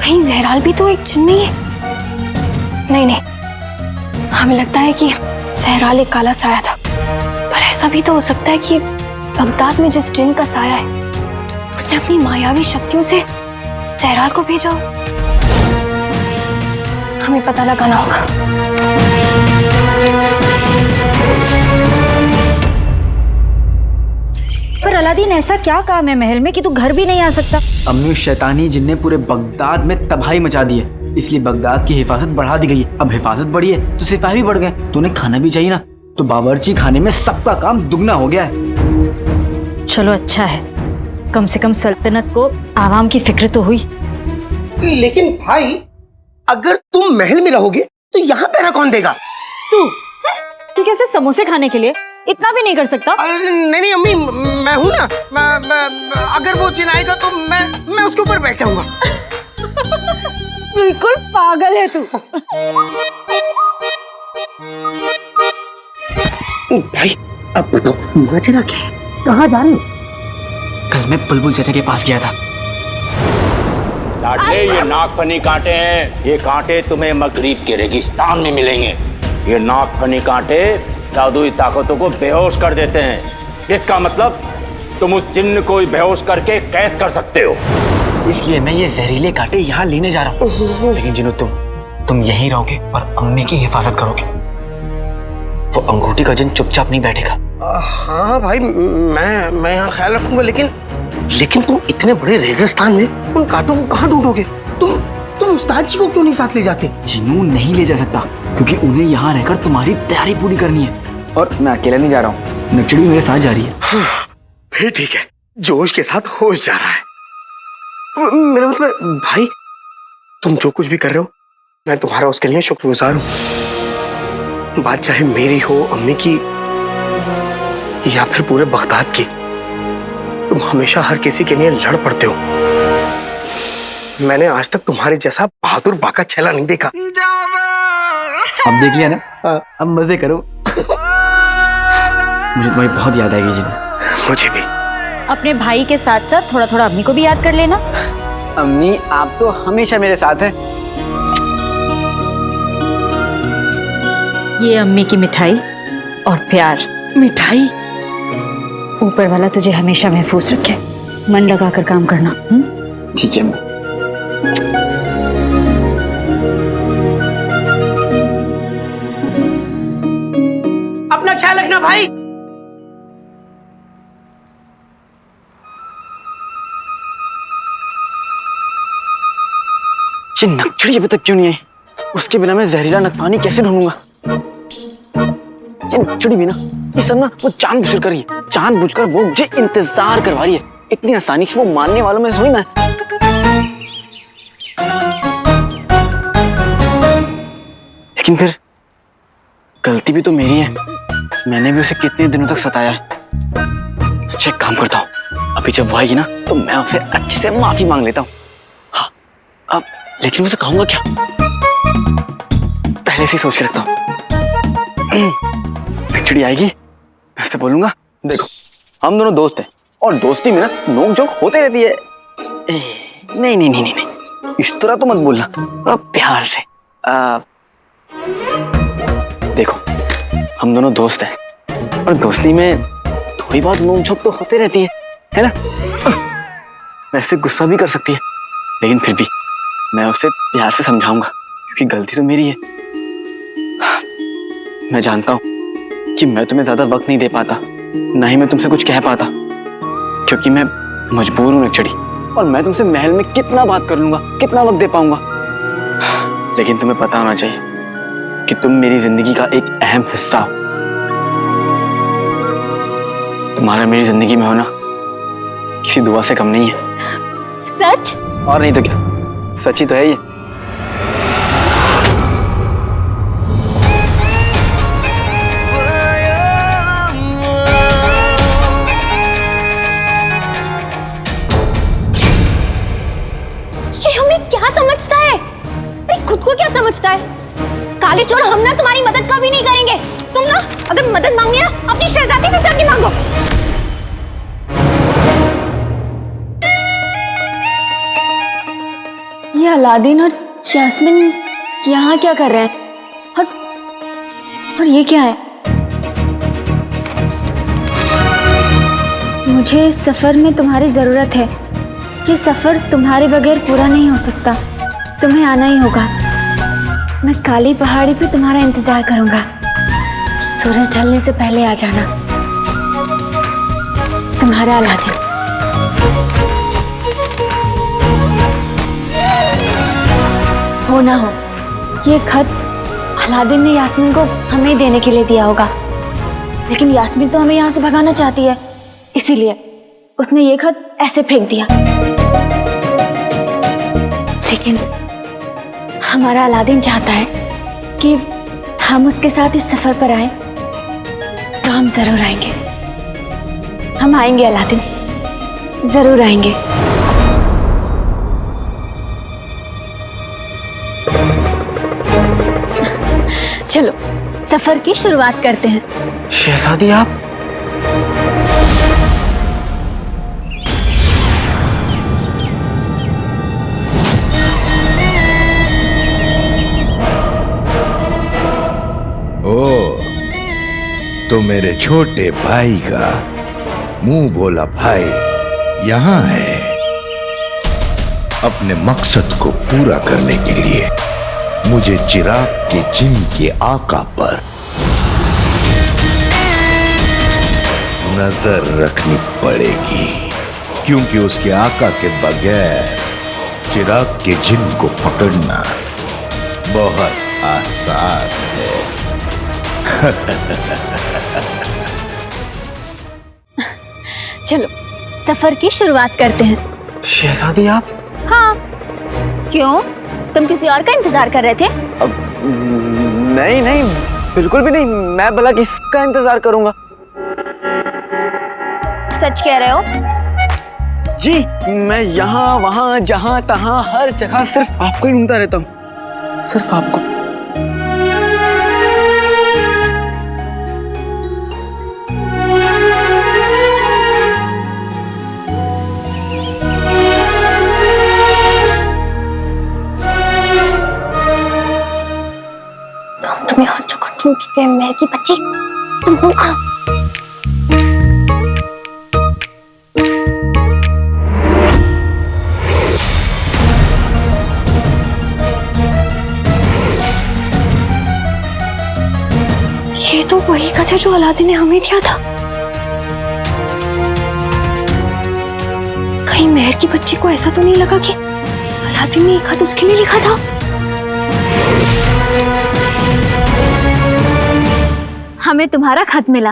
कहीं जहराल भी तो एक जिन नहीं है? नहीं, हमें लगता है कि जहराल एक काला साया था, पर ऐसा भी तो हो सकता है कि बगदाद में जिस जिन का साया है उसने अपनी मायावी शक्तियों से जहराल को भेजा हो। हमें पता लगाना होगा। पर अलादीन, ऐसा क्या काम है महल में कि तू घर भी नहीं आ सकता? अम्मी, उस शैतानी जिन ने पूरे बगदाद में तबाही मचा दी है, इसलिए बगदाद की हिफाजत बढ़ा दी गई है। अब हिफाजत बढ़ी है तो सिपाही भी बढ़ गए, तो उन्हें खाना भी चाहिए ना, तो बावर्ची खाने में सबका काम दुगना हो गया है। चलो अच्छा है, कम से कम सल्तनत को आवाम की फिक्र तो हुई। लेकिन भाई, अगर तुम महल में रहोगे तो यहाँ पहरा कौन देगा? तू क्या सिर्फ समोसे खाने के लिए इतना भी नहीं कर सकता? नहीं अम्मी, मैं हूँ ना, अगर वो चिल्लाएगा तो मैं उसके ऊपर बैठ जाऊंगा। बिल्कुल पागल है तू। भाई अब बताओ, माजरा क्या है? कहाँ जा रहे हो? कल मैं बुलबुल चाचा के पास गया था। लाडले, ये नागफनी कांटे हैं। ये कांटे तुम्हें मगरिब के रेगिस्तान में मिलेंगे। ये नागफनी कांटे जादुई ताकतों को बेहोश कर देते हैं। इसका मतलब तुम उस जिन्न को बेहोश करके कैद कर सकते हो। इसलिए मैं ये जहरीले कांटे यहाँ लेने जा रहा हूँ। लेकिन जिन्नू, तुम यहीं रहोगे और अम्मी की हिफाजत करोगे। वो अंगूठी का जिन चुपचाप नहीं बैठेगा। हाँ भाई, मैं यहाँ ख्याल रखूंगा। लेकिन तुम इतने बड़े रेगिस्तान में उन कांटों को कहाँ ढूंढोगे? तुम उस्ताद जी को क्यों नहीं साथ ले जाते? जिन्नू, नहीं ले जा सकता क्योंकि उन्हें यहाँ रहकर तुम्हारी तैयारी पूरी करनी है। और मैं अकेला नहीं जा रहा हूँ, नक्चड़ी मेरे साथ जा रही है। हाँ, फिर ठीक है। जोश के साथ होश जा रहा है। मेरा मतलब भाई, तुम जो कुछ भी कर रहे हो, मैं तुम्हारा उसके लिए शुक्रगुजार हूँ। बात चाहे मेरी हो, अम्मी की, या फिर पूरे बगदाद की, तुम हमेशा हर किसी के लिए लड़ पड़ते हो। मैंने आज तक तुम्हारे जैसा बहादुर बाका छेला नहीं देखा। अब देख लिया ना, अब मजे करो। मुझे तुम्हारी बहुत याद आएगी जिन्नू। मुझे भी। अपने भाई के साथ साथ थोड़ा थोड़ा अम्मी को भी याद कर लेना। अम्मी, आप तो हमेशा मेरे साथ हैं। ये अम्मी की मिठाई और प्यार। मिठाई? ऊपर वाला तुझे हमेशा महफूज रखे। मन लगा कर काम करना। ठीक है। अपना ख्याल रखना भाई। ये नक्चड़ी अभी तक क्यों नहीं आई? उसके बिना मैं जहरीला नगफानी कैसे ढूंढूंगा? ये नक्चड़ी भी ना, ये सब ना वो जानबूझकर कर रही है। जानबूझकर वो मुझे इंतजार करवा रही है। इतनी आसानी से वो मानने वालों में थोड़ी ना है। लेकिन फिर गलती भी तो मेरी है। मैंने भी उसे कितने दिनों तक सताया है। अच्छा, एक काम करता हूँ, अभी जब वो आएगी ना तो मैं उससे अच्छे से माफी मांग लेता हूँ। हाँ, अब लेकिन उसे कहूंगा क्या? पहले से ही सोच के रखता हूँ। नक्चड़ी आएगी, मैं उससे बोलूंगा, देखो हम दोनों दोस्त हैं और दोस्ती में ना नोक झोंक होते रहती है। नहीं नहीं नहीं नहीं, इस तरह तो मत बोलना, प्यार से। देखो हम दोनों दोस्त हैं और दोस्ती में थोड़ी बहुत नोक झोंक तो होते रहती है ना? वैसे गुस्सा भी कर सकती है, लेकिन फिर भी मैं उसे प्यार से समझाऊंगा क्योंकि गलती तो मेरी है। मैं जानता हूं कि मैं तुम्हें ज्यादा वक्त नहीं दे पाता, ना ही मैं तुमसे कुछ कह पाता, क्योंकि मैं मजबूर हूं नक्चड़ी। और मैं तुमसे महल में कितना बात कर लूंगा, कितना वक्त दे पाऊंगा। लेकिन तुम्हें पता होना चाहिए कि तुम मेरी जिंदगी का एक अहम हिस्सा हो। तुम्हारा मेरी जिंदगी में होना किसी दुआ से कम नहीं है। सच? और नहीं तो क्या, सच ही तो है ये। ये हमें क्या समझता है? अरे खुद को क्या समझता है? काले चोर, हम ना तुम्हारी मदद कभी नहीं करेंगे। तुम ना अगर मदद मांगनी है ना अपनी शहजादी से जाके मांगो। ये अलादीन और यास्मीन यहाँ क्या कर रहे हैं? और ये क्या है? मुझे इस सफर में तुम्हारी जरूरत है। ये सफर तुम्हारे बगैर पूरा नहीं हो सकता। तुम्हें आना ही होगा। मैं काली पहाड़ी पे तुम्हारा इंतजार करूंगा। सूरज ढलने से पहले आ जाना। तुम्हारा अलादीन। हो ना हो, ये खत अलादीन ने यास्मीन को हमें देने के लिए दिया होगा, लेकिन यास्मीन तो हमें यहाँ से भगाना चाहती है, इसीलिए उसने ये खत ऐसे फेंक दिया। लेकिन हमारा अलादीन चाहता है कि हम उसके साथ इस सफर पर आए, तो हम जरूर आएंगे। हम आएंगे अलादीन, जरूर आएंगे। चलो सफर की शुरुआत करते हैं। शहजादी, आप तो मेरे छोटे भाई का मुंह बोला भाई यहाँ है अपने मकसद को पूरा करने के लिए। मुझे चिराग के जिन के आका पर नजर रखनी पड़ेगी, क्योंकि उसके आका के बगैर चिराग के जिन को पकड़ना बहुत आसान है। चलो सफर की शुरुआत करते हैं। शहजादी आप? हाँ, क्यों? तुम किसी और का इंतजार कर रहे थे? नहीं नहीं, बिल्कुल भी नहीं। मैं भला किसका इंतजार करूंगा? सच कह रहे हो? जी, मैं यहाँ वहाँ जहाँ तहाँ हर जगह सिर्फ आपको ही ढूंढता रहता हूँ, सिर्फ आपको। तुम्हें हर जगह ढूंढ चुके हैं मैं की बच्ची, तुम मुंह खाओ। ये तो वही खत है जो अलादीन ने हमें दिया था। कहीं मेहर की बच्ची को ऐसा तो नहीं लगा कि अलादीन ने ये खत उसके लिए लिखा था? हमें तुम्हारा खत मिला।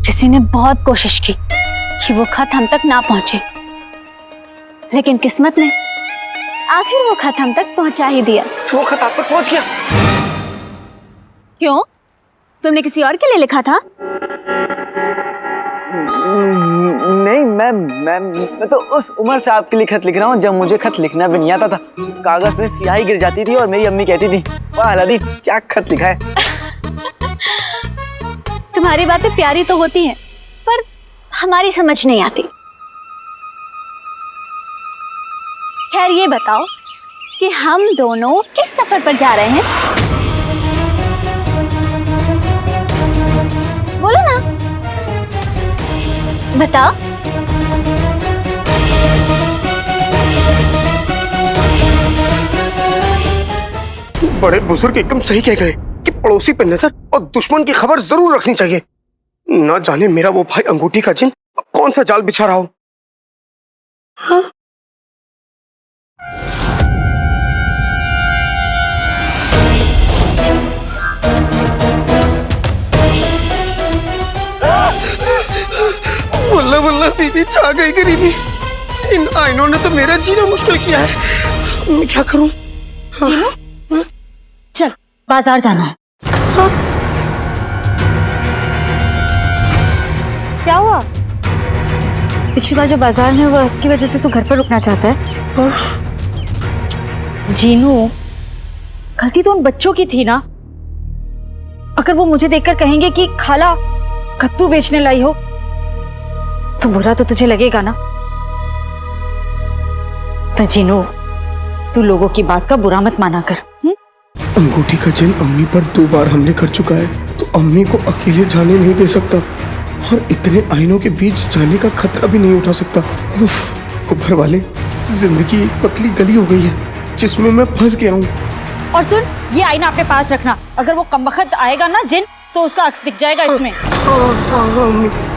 किसी ने बहुत कोशिश की कि वो खत हम तक ना पहुंचे, लेकिन किस्मत ने आखिर वो खत हम तक पहुंचा ही दिया। तो वो खत आप तक पहुंच गया? क्यों? तुमने किसी और के लिए लिखा था? नहीं, मैं तो उस उम्र से आपके लिए खत लिख रहा हूँ जब मुझे खत लिखना भी नहीं आता था। कागज में स्याही गिर जाती थी और मेरी अम्मी कहती थी, वाह अलादीन क्या खत लिखा है। तुम्हारी बातें प्यारी तो होती हैं, पर हमारी समझ नहीं आती। खैर ये बताओ कि हम दोनों किस सफर पर जा रहे हैं? बोलो ना, बताओ। बड़े बुजुर्ग एकदम सही कह गए कि पड़ोसी पे नजर और दुश्मन की खबर जरूर रखनी चाहिए। ना जाने मेरा वो भाई अंगूठी का जिन कौन सा जाल बिछा रहा हो। हाँ? वल्ला वल्ला बीबी छा गई गरीबी। इन आइनों ने तो मेरा जीना मुश्किल किया है। मैं क्या करूं? हाँ? चल बाजार जाना है। हाँ? क्या हुआ? पिछली बार जो बाजार में हुआ उसकी वजह से तू घर पर रुकना चाहता है? हाँ? जीनू, गलती तो उन बच्चों की थी ना। अगर वो मुझे देखकर कहेंगे कि खाला कद्दू बेचने लाई हो तो बुरा तो तुझे लगेगा ना। पर जीनू, तू लोगों की बात का बुरा मत माना कर। अंगूठी का जिन अम्मी पर 2 बार हमले कर चुका है, तो अम्मी को अकेले जाने नहीं दे सकता और इतने आइनों के बीच जाने का खतरा भी नहीं उठा सकता। ऊपर वाले, जिंदगी एक पतली गली हो गई है जिसमें मैं फंस गया हूँ। और सुन, ये आईना अपने पास रखना। अगर वो कमबख्त आएगा ना जिन, तो उसका अक्स दिख जाएगा इसमें। हाँ, हाँ, हाँ,